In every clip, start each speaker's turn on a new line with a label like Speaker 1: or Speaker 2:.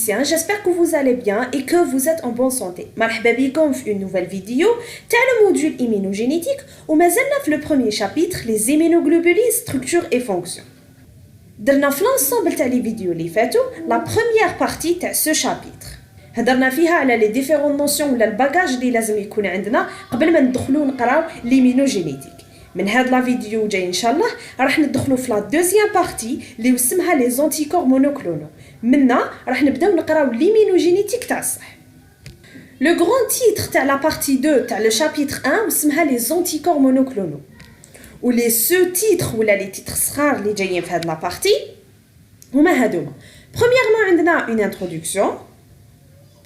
Speaker 1: généticiens, j'espère que vous allez bien et que vous êtes en bonne santé. مرحبا بكم في une nouvelle vidéo تاع le module immunogénétique ومازلنا في le premier chapitre les immunoglobulines, structure et fonction. درنا في l'ensemble تاع les vidéos اللي فاتوا la première partie تاع ce chapitre. هضرنا فيها على les différentes notions ولا الباجاج اللي لازم يكون عندنا قبل ما ندخلوا نقراو l'immunogénétique. من هاد لا فيديو جاي ان شاء الله راح ندخلوا في لا دوزيام بارتي اللي وسمها لي زونتيكور مونوكلونو. منا راح نبداو نقراو ليمينوجينيتيك تاع الصح. لو غران تيتر تاع لا بارتي 2 تاع لو شابيتر 1 وسمها لي زونتيكور مونوكلونو. و لي سو تيتر ولا لي تيتر صغار اللي جايين في هاد لا بارتي هما هادوما. Premièrement عندنا une introduction,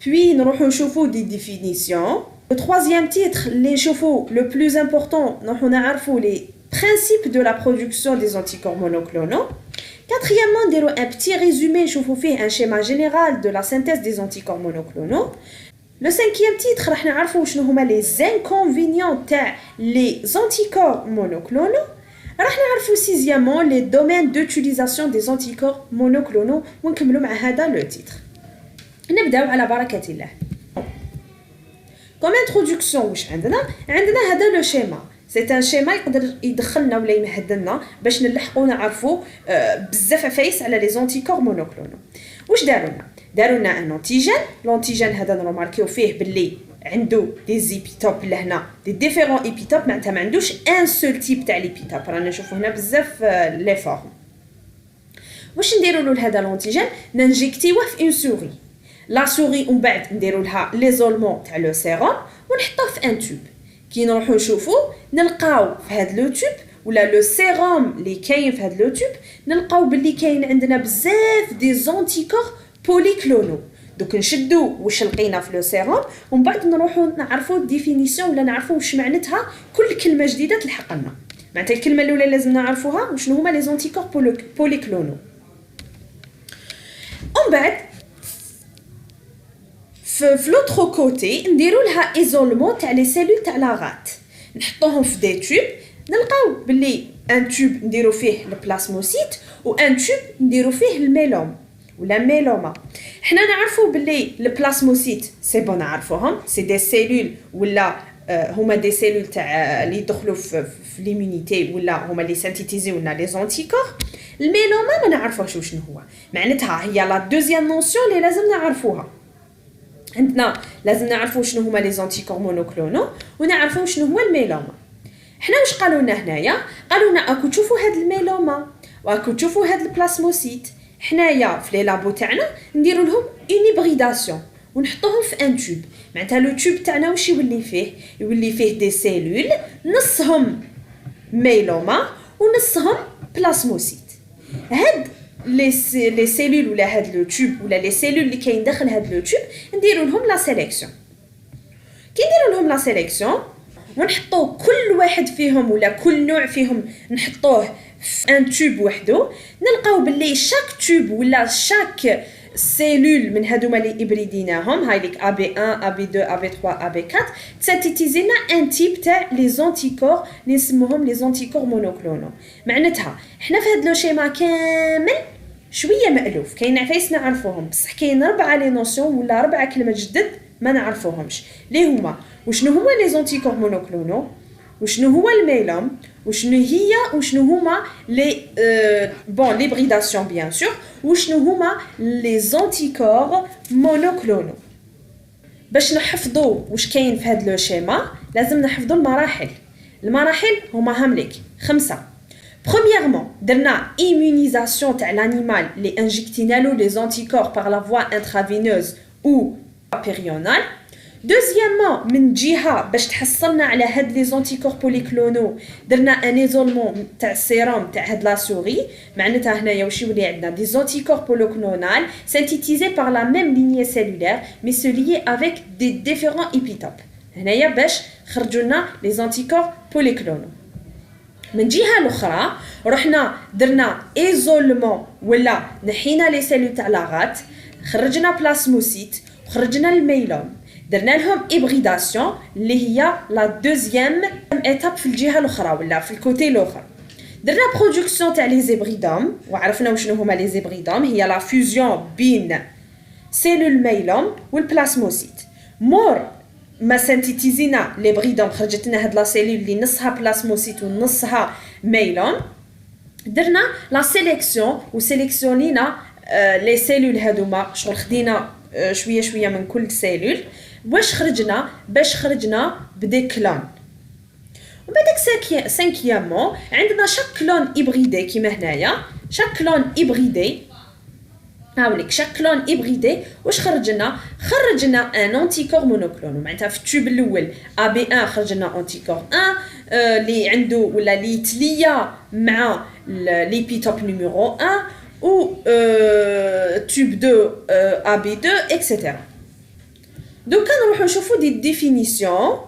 Speaker 1: puis نروحو نشوفو دي ديفينيسيون. Le troisième titre, les chevaux, le plus important, on a les principes de la production des anticorps monoclonaux. Quatrièmement, un petit résumé, je vous fais un schéma général de la synthèse des anticorps monoclonaux. Le cinquième titre, on a les inconvénients des anticorps monoclonaux. Sixièmement, les domaines d'utilisation des anticorps monoclonaux. On va le titre. نبداو على بركة الله. Comme introduction واش عندنا هذا لو شيما. C'est un schéma يقدر يدخلنا ولا يمهدلنا باش نلحقوا نعرفوا بزاف عفايس على لي زونتيكور مونوكلونو. واش داروا لنا ان انتيجين. لونتيجين هذا نروماركيو فيه باللي عنده دي زيبيتوب لهنا دي ديفيرون ايبيتوب معناتها ما عندوش ان سول تيب تاع ليبيتوب. رانا نشوفوا هنا بزاف لي فورم. واش نديروا له لهذا لونتيجين ننجيكتيوه في اون سوري. لا سوري ومن بعد نديروا لها ليزولمون تاع لو سيروم ونحطوه في ان توب. كي نروحوا نشوفوا نلقاو في هذا لو توب ولا لو سيروم اللي كاين في هذا لو توب نلقاو باللي كاين عندنا بزاف دي زونتيكور بوليكلونو. دوك نشدوا واش لقينا في لو سيروم ومن بعد نروحوا نعرفوا الديفينيسيون ولا نعرفوا واش معناتها كل كلمه جديده تلحق لنا. معناتها الكلمه الاولى لازم نعرفوها وشنو هما لي زونتيكور بوليكلونو. ومن بعد في لوتر كوتي نديروا لها ايزولمون تاع لي سيلول تاع لاغات نحطوهم في دي توب. نلقاو باللي ان توب نديروا فيه البلاسموسيت وان توب نديروا فيه الميلوم ولا ميلوما. حنا نعرفوا باللي البلاسموسيت سي بون نعرفوهم سي دي سيلول ولا هما دي سيلول تاع اللي يدخلوا في ليمونيتي ولا هما اللي سانتيتيزيو لنا لي زونتيكور. الميلوما ما نعرفوش شنو هو معناتها هي لا دوزيام نونسيون اللي لازم نعرفوها. عندنا لازم نعرفوا شنو هما لي زونتيكور مونوكلونو ونعرفوا شنو هو الميلوما. حنا واش قالوا لنا هنايا؟ قالوا لنا اكو تشوفوا هاد الميلوما واكو تشوفوا هاد البلاسموسيت. حنايا في لي لابو تاعنا نديروا لهم اون هيبريداسيون ونحطوهم في ان توب. معناتها لو توب تاعنا واش يولي فيه دي سيلول نصهم ميلوما ونصهم بلاسموسيت. هاد les cellules ولا هاد لو توب ولا لي سيلول اللي كاين داخل هاد لو توب نديروا لهم لا سيليكسيون. كي نديروا لهم لا سيليكسيون ونحطوا كل واحد فيهم ولا كل نوع فيهم نحطوه في ان توب وحده. نلقاو باللي شاك توب ولا شاك سيلول من هادوما اللي ابريديناهم هاي ليك AB1 AB2 AB3 AB4 تسانتيزينا ان تيب تاع لي زونتيكور اللي نسموهم لي زونتيكور مونوكلونو. معناتها حنا في هاد لو شيما كامل شويه مألوف كاين عفايس نعرفوهم بصح كاين 4 لي نوسيون ولا 4 كلمات جدد ما نعرفوهمش اللي هما وشنو هما لي زونتيكور مونوكلونو وشنو هو الميلوم وشنو هما لي بون ليبريداسيون بيان سور وشنو هما لي زونتيكور مونوكلونو. باش نحفظوا واش كاين في هذا لو شيما لازم نحفظوا المراحل هما همليك 5. Premièrement, درنا immunisation تاع l'animal اللي انجكتينا له les anticorps par la voie intravéneuse ou périnéale. Deuxièmement, من جهة باش تحصلنا على هاد لي زونتيكور بوليكلونو درنا ان ايزولمون تاع السيروم تاع هاد لا سوري. معناتها هنايا واش يولي عندنا دي زونتيكور بوليكلونال سانتيتيزي par la même lignée cellulaire mais se lier avec des différents épitopes. هنايا باش خرجوا لنا لي زونتيكور بوليكلونو. من جهة الأخرى رحنا درنا ايزولمون ولا نحينا لي سيلول تاع لاغات خرجنا بلاسموسيت وخرجنا الميلوم. درنا لهم هيبريداسيون اللي هي لا دوزيام ايتاب في الجهه الاخرى ولا في الكوتي الاخر. درنا برودكسيون تاع لي زيبريدوم وعرفنا وشنو هما لي زيبريدوم هي لا فوزيون بين سيلول ميلوم والبلاسموسيت مور ما سنتيتيزينا لي بريدوم خرجت لنا هاد لا سيلول اللي نصها بلاسموسيت ونصها ميلوم درنا لا سيليكسيون وسيليكسيونينا لي سيلول هادوما شغل خدينا شويه شويه من كل سيلول باش خرجنا بدي كلون وبعدك سانكيامون عندنا شاك كلون إبريدي كيما هنايا شاك كلون إبريدي هاوليك شاك كلون إبريدي واش خرجنا ان انتيكور مونوكلون معناتها في التوب الاول ا بي 1 خرجنا انتيكور 1 اللي عنده ولا اللي تليا مع ليبيتوب نيميرو 1 و تيوب 2 ا بي 2 اكسيتيرا دوكا نروحو نشوفو دي ديفينيسيون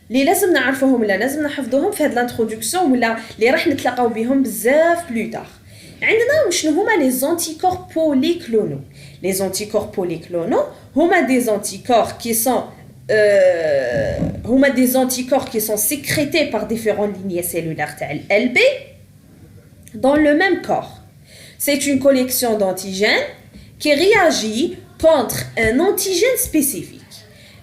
Speaker 1: اللي لازم نعرفوهم ولا لازم نحفظوهم في هاد لانترودكسيون ولا اللي راح نتلاقاو بهم بزاف بلو تار عندنا شنو هما لي زانتيكور بوليكلونو لي زانتيكور بوليكلونو هما دي زانتيكور qui sont هما des anticorps qui sont sécrétés par différentes lignées cellulaires تاع LB dans le même corps. C'est une collection d'antigènes qui réagit contre un antigène spécifique.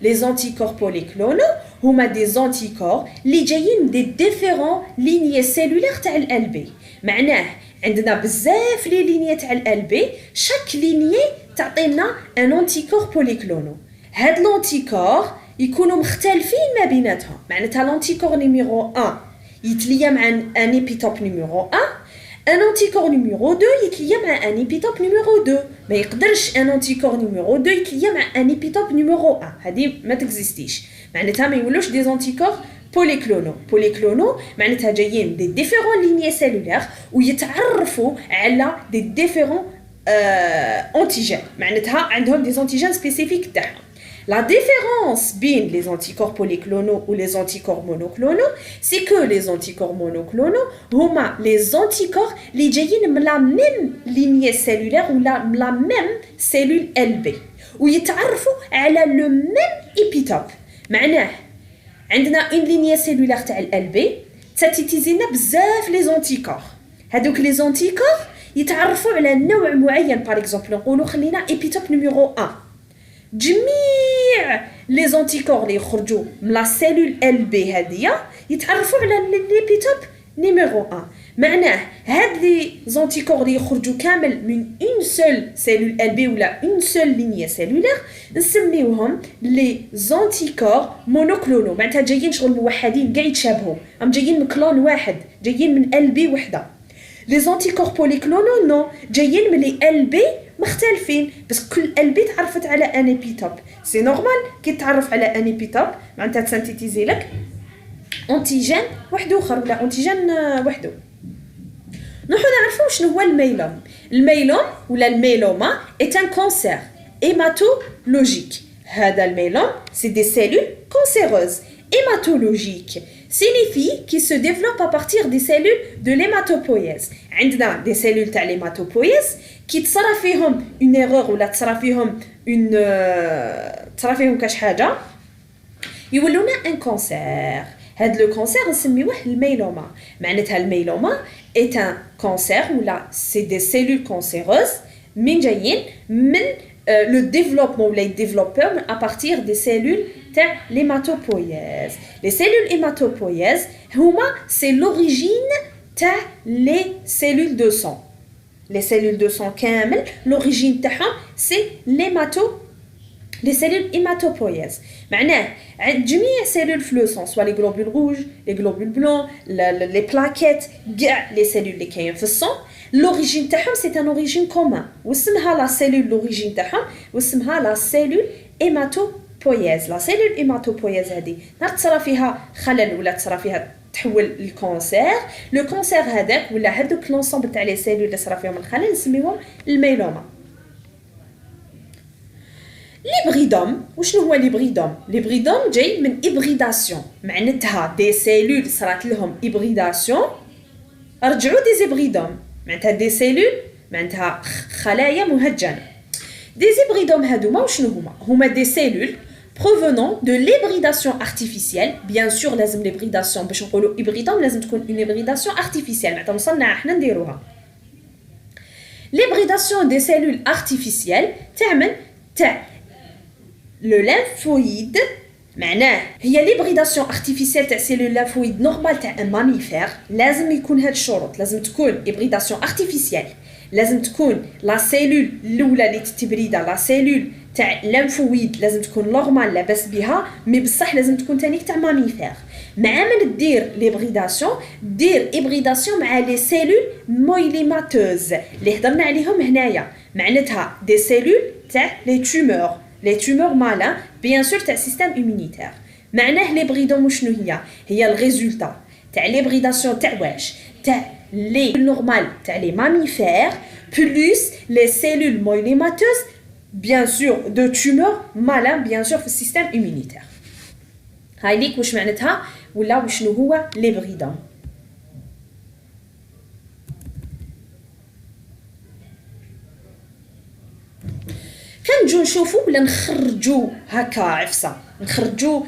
Speaker 1: Les anticorps polyclonaux هما des anticorps اللي جايين des différentes lignées cellulaires تاع LB. معناه عندنا بزاف لي لينيات تاع LB chaque lignée تعطينا un anticorps polyclonaux. هاد l'anticorps يكونوا مختلفين ما بيناتهم معناتها l'anticorps numéro 1 يتليا مع un épitope numéro 1 un anticorps numéro 2 يتليا مع un épitope numéro 2 ما يقدرش un anticorps numéro 2 يتليا مع un épitope numéro 1 هذه ما تكزيستيش معناتها ما يولوش des anticorps polyclonaux معناتها جايين des différentes lignées cellulaires ويتعرفوا على des différents antigènes معناتها عندهم des antigènes spécifiques تاعهم. La différence entre les anticorps polyclonaux ou les anticorps monoclonaux, c'est que les anticorps monoclonaux هما les anticorps اللي جايين من la même lignée cellulaire ou la même cellule LB ويتعرفوا على le même épitope. معناه عندنا une lignée cellulaire تاع LB تاتيتيزينا بزاف les anticorps. هذوك les anticorps يتعرفوا على نوع معين par exemple نقولوا خلينا épitope numéro 1. جميع لي زانتيكور اللي يخرجوا من لا سيلول ال بي هذيا يتعرفوا على ليبيتوب نيميرو 1 معناه هاد لي زانتيكور اللي يخرجوا كامل من اون سول سيلول ال بي ولا اون سول لينيه سيلولير نسميوهم لي زانتيكور مونوكلونو معناتها جايين شغل موحدين كاع يتشابهوا هم جايين من كلون واحد جايين من ال بي وحده. لي زانتيكور بوليكلونو نو جايين من لي ال بي مختلفين بس كل البي تعرفت على ان ايبيتوب سي نورمال كي تعرف على ان ايبيتوب معناتها تسنتيتيزي لك انتيجين واحد اخر ولا انتيجين وحده. نحن نعرفوا شنو هو الميلوم. الميلوم ولا الميلوما est un cancer hématologique. هذا الميلوم c'est des cellules cancéreuses hématologiques signifie qui se développe à partir des cellules de l'hématopoïèse. عندنا des cellules تاع l'hématopoïèse كي تصرا فيهم اون ايرور ولا تصرا فيهم كاش حاجه يولونا ان كانسير. هاد لو كانسير نسميوه الميلوما. معناتها الميلوما est un cancer ولا سي دي سيلول كانسيروز من جايين من le développement ou les développeurs à partir des cellules تاع l'hématopoïèse. Les cellules hématopoïèses هما c'est l'origine تاع les cellules de sang. Les cellules de sang كامل l'origine تاعهم c'est les cellules hématopoïèses. معناه جميع cellules fluorescentes soit les globules rouges, les globules blancs, les plaquettes, les cellules اللي كاين في الصن l'origine تاعهم c'est un origine commun. واسمها la cellule l'origine تاعهم واسمها la cellule hématopoïèse. La cellule hématopoïèse هذه نهار تصرا فيها خلل ولا تصرا فيها تحول الكانسير لو كانسير هذاك ولا هذوك لونسومبل تاع لي سيلول اللي صرا فيهم الخلل نسميوهم الميلوما. ليبريدوم وشنو هو ليبريدوم؟ ليبريدوم جاي من ابريداسيون معناتها دي سيلول صرات لهم ابريداسيون رجعوا دي زيبريدوم معناتها دي سيلول معناتها خلايا مهجنه. دي زيبريدوم هادوما وشنو هما دي سيلول provenant de l'hybridation artificielle. Bien sûr لازم l'hybridation باش نقولوا hybridome لازم تكون une hybridation artificielle معناتها مصنعه احنا نديروها. L'hybridation des cellules artificielles تعمل تاع لو ليمفويد معناه هي ليبريداسيون ارتيفيسيال تاع سيلول ليمفويد نورمال تاع ان ماميفير لازم يكون هاد الشروط لازم تكون ليبريداسيون ارتيفيسيال لازم تكون لا سيلول الاولى اللي تتبريدا لا سيلول تاع ليمفويد لازم تكون نورمال لاباس بها مي بصح لازم تكون تانيك تاع ماميفير مع من دير ليبريداسيون دير ابريداسيون مع لي سيلول مويليماتوز اللي هضرنا عليهم هنايا معناتها دي سيلول تاع لي تومور les tumeurs malins bien sûr تاع système immunitaire معناه l'hybridation وشنو هي الريزولتا تاع l'hybridation تاع واش تاع les normales تاع les mammifères plus les cellules myélimateuses bien sûr de tumeurs malins bien sûr في السيستم immunitaire هاي ليك واش معناتها ولا وشنو هو l'hybridation كنجو نشوفوا ولا نخرجوا هكا عفسه نخرجوا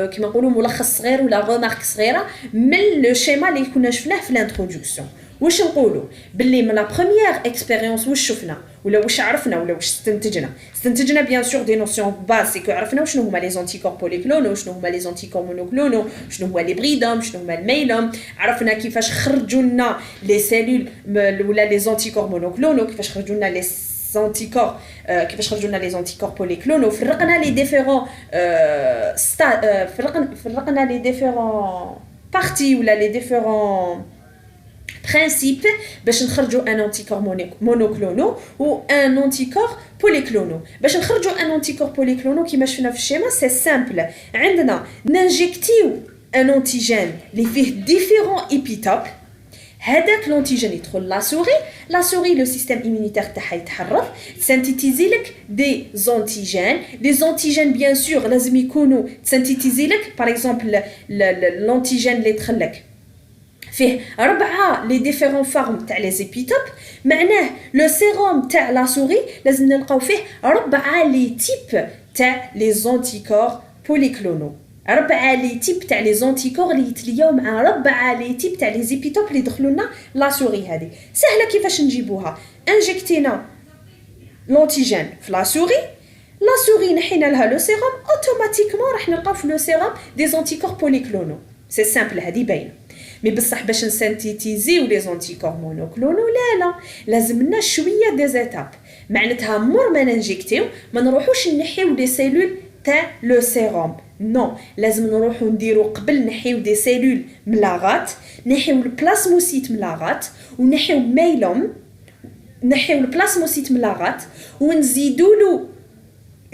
Speaker 1: كما نقولوا ملخص صغير ولا غومارك صغيره من لو شيما اللي كنا شفناه في الانتروداكسيون واش نقولوا باللي من لا بروميير اكسبيريونس واش شفنا ولا واش عرفنا ولا واش استنتجنا بيان سور دي نوسيون باسيك عرفنا شنو هما لي زونتيكور بوليكلونو شنو هما لي زونتيكور مونوكلونو شنو هو ليبريدوم شنو هما الميلوم عرفنا كيفاش خرجوا لنا لي سيلول ولا لي زونتيكور مونوكلونو كيفاش خرجوا لنا لي anticorps كيفاش خرجوا لنا لي زونتيكور بوليكلونو فرقنا لي ديفيرون فرقنا لي ديفيرون بارتي ولا لي ديفيرون برينسيپ باش نخرجوا ان انتيكور مونوكلونو و ان انتيكور بوليكلونو باش نخرجوا ان انتيكور بوليكلونو كيما شفنا في الشيما سي سامبل عندنا نانجيكتيو ان انتيجين اللي فيه ديفيرون ايبيتوب هذاك لونتيجين يدخل لا سوري لو سيستيم immunitaire تاعها يتحرك سانتيتيزي لك دي زونتيجين بيان سور لازم يكونوا سانتيتيزي لك باغ اكزومبل لونتيجين اللي دخل لك فيه 4 لي ديفيرون فورم تاع لي زيبيتوب معناه لو سيروم تاع لا سوري لازم نلقاو فيه 4 لي تيب تاع لي زونتيكور بوليكلونو 4 لي تيب تاع لي زونتيكور اللي يتلياو مع 4 لي تيب تاع لي زيبيتوب اللي دخلوا لنا لا سوري هذه سهله كيفاش نجيبوها انجكتينا لونتيجين في لا سوري نحينا لها لو سيروم اوتوماتيكمون راح نلقاو في لو سيروم دي زونتيكور بوليكلونو سي سامبل هذه باينه مي بصح باش نسانتيتيزيو لي زونتيكور مونوكلونو لا لازم لنا شويه دي زيتاب معناتها مور ما ننجكتيو ما نروحوش نحيو دي سيلول تاع لو سيروم نو لازم نروحو نديرو قبل نحيو دي سيلول ملاغات نحيو البلاسموسيت ملاغات ونحيو ميلوم نحيو البلاسموسيت ملاغات ونزيدولو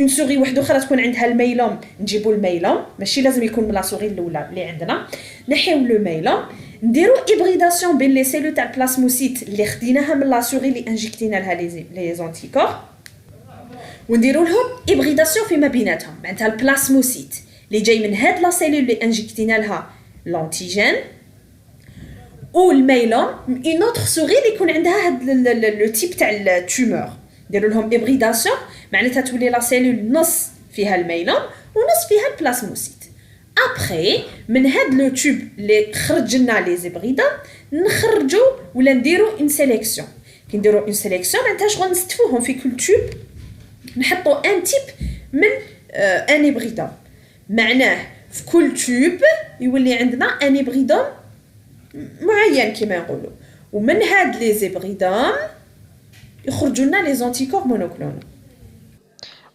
Speaker 1: اون سوري وحده اخرى تكون عندها الميلوم نجيبو الميلوم ماشي لازم يكون من لا سوري الاولى اللي عندنا نحيو لو ميلوم نديرو ابريداسيون بين لي سيلول تاع البلاسموسيت اللي خديناها من لا سوري اللي انجكتينا لها لي زونتيكور ونديروا لهم ابريداسيون فيما بيناتهم معناتها البلاسموسيت اللي جاي من هاد لا سيلول اللي انجكتينا لها لونتيجين والميلوم اون اوتر سوري اللي يكون عندها هاد لو تيب تاع التومور نديروا لهم ابريداسيون معناتها تولي لا سيلول نص فيها الميلوم ونص فيها البلاسموسيت ابري من هاد لو تيوب اللي خرج لنا لي زيبريدا نخرجوا ولا نديروا اون سيليكسيون كي نديروا اون سيليكسيون معناتها شغل نستفوهم في كل تيوب نحطوا ان تيب من ان هيبريدوم معناه في كل تيوب يولي عندنا ان هيبريدوم معين كما نقولوا ومن هاد لي زيبريدوم يخرجوا لنا لي زونتيكور مونوكلونو.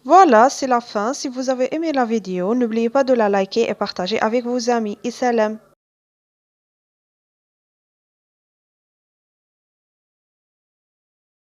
Speaker 2: Voilà, c'est la fin. Si vous avez aimé la vidéo, n'oubliez pas de la liker et partager avec vos amis. Et salam.